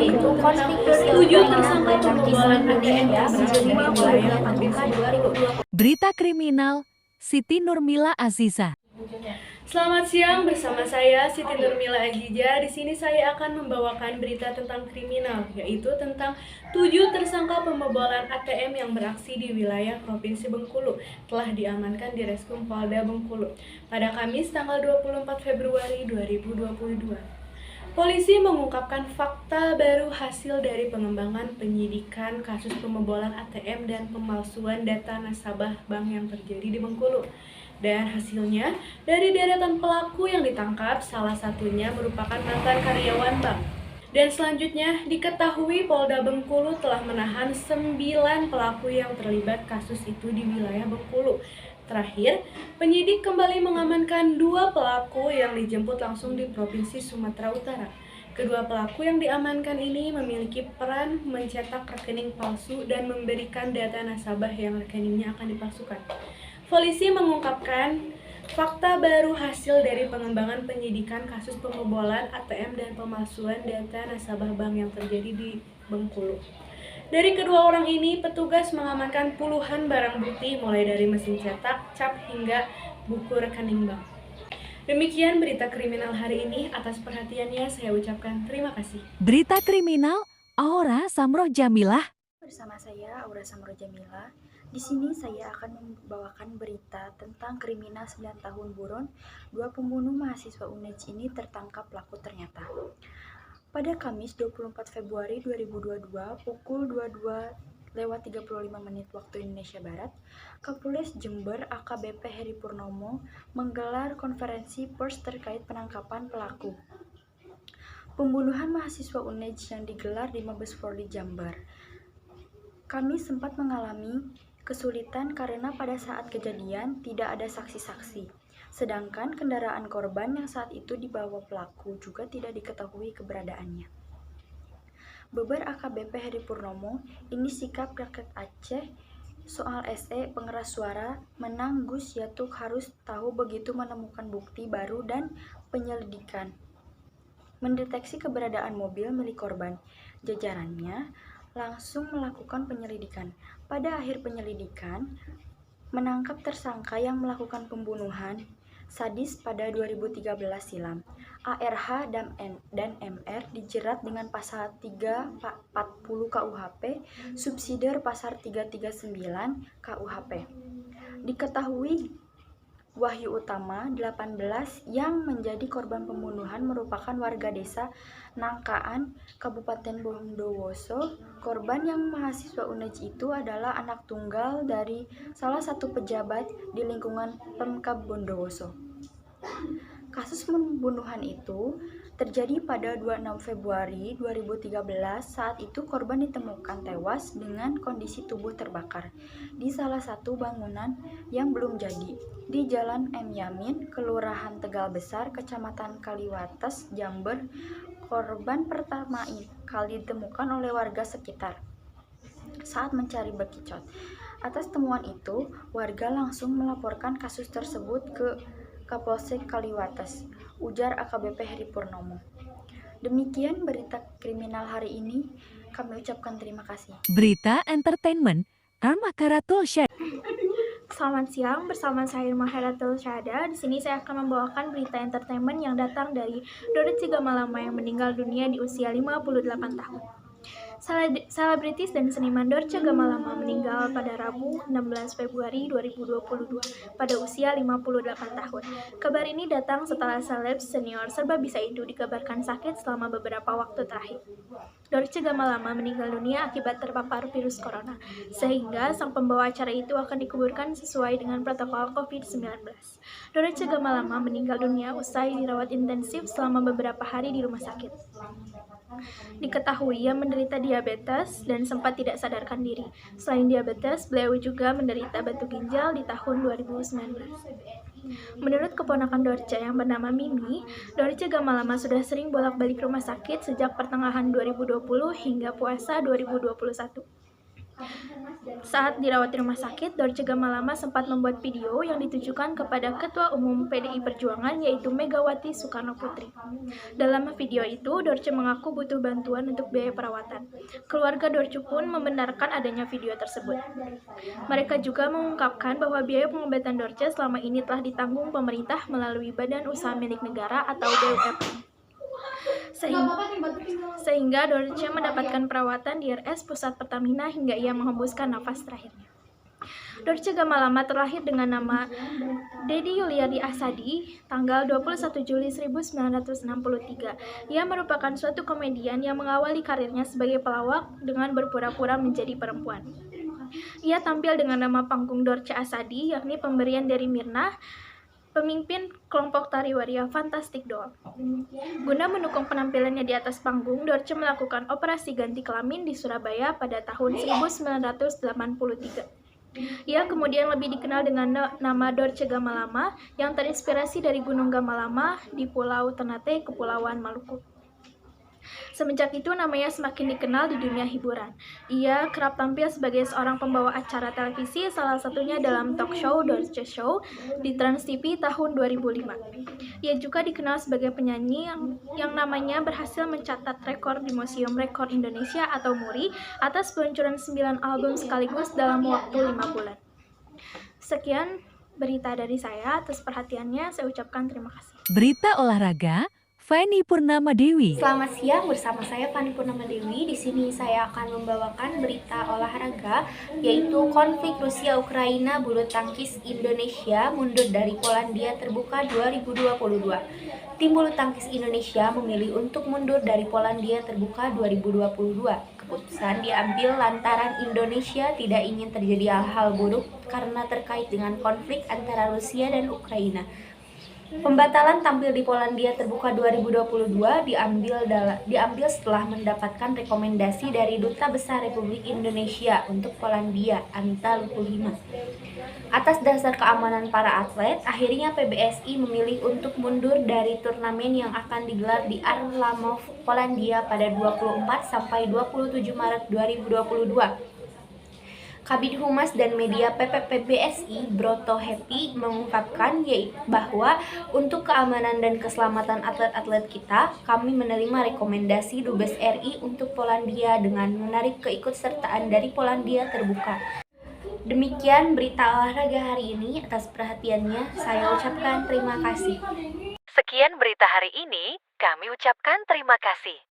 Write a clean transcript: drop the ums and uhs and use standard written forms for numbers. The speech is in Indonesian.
yaitu konflik 7 tersangka pembobolan ATM yang berhasil di wilayah Provinsi Bengkulu. Berita kriminal Siti Nurmila Aziza. Selamat siang, bersama saya Siti Nurmila Aziza. Di sini saya akan membawakan berita tentang kriminal, yaitu tentang 7 tersangka pembobolan ATM yang beraksi di wilayah Provinsi Bengkulu telah diamankan di Reskum Polda Bengkulu pada Kamis tanggal 24 Februari 2022. Polisi mengungkapkan fakta baru hasil dari pengembangan penyidikan kasus pembobolan ATM dan pemalsuan data nasabah bank yang terjadi di Bengkulu. Dan hasilnya, dari deretan pelaku yang ditangkap, salah satunya merupakan mantan karyawan bank. Dan selanjutnya, diketahui Polda Bengkulu telah menahan 9 pelaku yang terlibat kasus itu di wilayah Bengkulu. Terakhir, penyidik kembali mengamankan 2 pelaku yang dijemput langsung di Provinsi Sumatera Utara. Kedua pelaku yang diamankan ini memiliki peran mencetak rekening palsu dan memberikan data nasabah yang rekeningnya akan dipalsukan. Polisi mengungkapkan fakta baru hasil dari pengembangan penyidikan kasus pembobolan ATM dan pemalsuan data nasabah bank yang terjadi di Bengkulu. Dari kedua orang ini, petugas mengamankan puluhan barang bukti mulai dari mesin cetak, cap, hingga buku rekening bank. Demikian berita kriminal hari ini. Atas perhatiannya saya ucapkan terima kasih. Berita kriminal Aura Samroh Jamilah. Bersama saya Aura Samroh Jamilah. Di sini saya akan membawakan berita tentang kriminal 9 tahun buron. 2 pembunuh mahasiswa UNEJ ini tertangkap pelaku ternyata. Pada Kamis 24 Februari 2022 pukul 22:35 waktu Indonesia Barat, Kapolres Jember AKBP Heri Purnomo menggelar konferensi pers terkait penangkapan pelaku pembunuhan mahasiswa UNEJ yang digelar di Mabes Polri Jember. Kami sempat mengalami kesulitan karena pada saat kejadian tidak ada saksi-saksi, sedangkan kendaraan korban yang saat itu dibawa pelaku juga tidak diketahui keberadaannya. Beber AKBP Heri Purnomo, ini sikap rakyat Aceh soal SE pengeras suara menang Gus Yatuk harus tahu begitu menemukan bukti baru dan penyelidikan mendeteksi keberadaan mobil milik korban. Jajarannya langsung melakukan penyelidikan. Pada akhir penyelidikan, menangkap tersangka yang melakukan pembunuhan sadis pada 2013 silam. ARH dan MR dijerat dengan pasal 340 KUHP, subsidiar pasal 339 KUHP. Diketahui Wahyu Utama, 18, yang menjadi korban pembunuhan merupakan warga desa Nangkaan, Kabupaten Bondowoso. Korban yang mahasiswa UNEJ itu adalah anak tunggal dari salah satu pejabat di lingkungan Pemkab Bondowoso. Kasus pembunuhan itu terjadi pada 26 Februari 2013. Saat itu korban ditemukan tewas dengan kondisi tubuh terbakar di salah satu bangunan yang belum jadi di Jalan M. Yamin, Kelurahan Tegal Besar, Kecamatan Kaliwates, Jember. Korban pertama kali ditemukan oleh warga sekitar saat mencari bekicot. Atas temuan itu, warga langsung melaporkan kasus tersebut ke Kapolsek Kaliwates, ujar AKBP Heri Purnomo. Demikian berita kriminal hari ini. Kami ucapkan terima kasih. Berita entertainment Karma Karatul Syed. Selamat siang, bersama saya Irma Heratul Syahada. Di sini saya akan membawakan berita entertainment yang datang dari Dorce Gamalama yang meninggal dunia di usia 58 tahun. Selebritis dan seniman Dorce Gamalama meninggal pada Rabu 16 Februari 2022 pada usia 58 tahun. Kabar ini datang setelah seleb senior serba bisa itu dikabarkan sakit selama beberapa waktu terakhir. Dorce Gamalama meninggal dunia akibat terpapar virus corona, sehingga sang pembawa acara itu akan dikuburkan sesuai dengan protokol COVID-19. Dorce Gamalama meninggal dunia usai dirawat intensif selama beberapa hari di rumah sakit. Diketahui ia menderita diabetes dan sempat tidak sadarkan diri. Selain diabetes, beliau juga menderita batu ginjal di tahun 2019. Menurut keponakan Dorce yang bernama Mimi, Dorce Gamalama sudah sering bolak-balik rumah sakit sejak pertengahan 2020 hingga puasa 2021. Saat dirawat di rumah sakit, Dorce Gamalama sempat membuat video yang ditujukan kepada Ketua Umum PDI Perjuangan yaitu Megawati Soekarno Putri. Dalam video itu, Dorce mengaku butuh bantuan untuk biaya perawatan. Keluarga Dorce pun membenarkan adanya video tersebut. Mereka juga mengungkapkan bahwa biaya pengobatan Dorce selama ini telah ditanggung pemerintah melalui Badan Usaha Milik Negara atau BUMN. Sehingga Dorce mendapatkan perawatan di RS Pusat Pertamina hingga ia menghembuskan nafas terakhirnya. Dorce Gamalama terlahir dengan nama Dedi Yuliardi Asadi tanggal 21 Juli 1963. Ia merupakan suatu komedian yang mengawali karirnya sebagai pelawak dengan berpura-pura menjadi perempuan. Ia tampil dengan nama panggung Dorce Asadi, yakni pemberian dari Mirna, pemimpin kelompok tari waria Fantastic Doll. Guna mendukung penampilannya di atas panggung, Dorce melakukan operasi ganti kelamin di Surabaya pada tahun 1983. Ia kemudian lebih dikenal dengan nama Dorce Gamalama yang terinspirasi dari Gunung Gamalama di Pulau Ternate, Kepulauan Maluku. Semenjak itu namanya semakin dikenal di dunia hiburan. Ia kerap tampil sebagai seorang pembawa acara televisi, salah satunya dalam talk show Dorce Show di Trans TV tahun 2005. Ia juga dikenal sebagai penyanyi yang namanya berhasil mencatat rekor di Museum Rekor Indonesia atau MURI atas peluncuran 9 album sekaligus dalam waktu 5 bulan. Sekian berita dari saya, atas perhatiannya saya ucapkan terima kasih. Berita olahraga, Feni Purnama Dewi. Selamat siang, bersama saya Fani Purnama Dewi. Di sini saya akan membawakan berita olahraga, yaitu konflik Rusia-Ukraina, bulu tangkis Indonesia mundur dari Polandia terbuka 2022. Tim bulu tangkis Indonesia memilih untuk mundur dari Polandia terbuka 2022. Keputusan diambil lantaran Indonesia tidak ingin terjadi hal-hal buruk karena terkait dengan konflik antara Rusia dan Ukraina. Pembatalan tampil di Polandia terbuka 2022 diambil setelah mendapatkan rekomendasi dari Duta Besar Republik Indonesia untuk Polandia, Anita Lutulina. Atas dasar keamanan para atlet, akhirnya PBSI memilih untuk mundur dari turnamen yang akan digelar di Arlamov, Polandia pada 24 sampai 27 Maret 2022. Kabid Humas dan Media PBSI Broto Happy mengungkapkan bahwa untuk keamanan dan keselamatan atlet-atlet kita, kami menerima rekomendasi Dubes RI untuk Polandia dengan menarik keikutsertaan dari Polandia terbuka. Demikian berita olahraga hari ini. Atas perhatiannya, saya ucapkan terima kasih. Sekian berita hari ini, kami ucapkan terima kasih.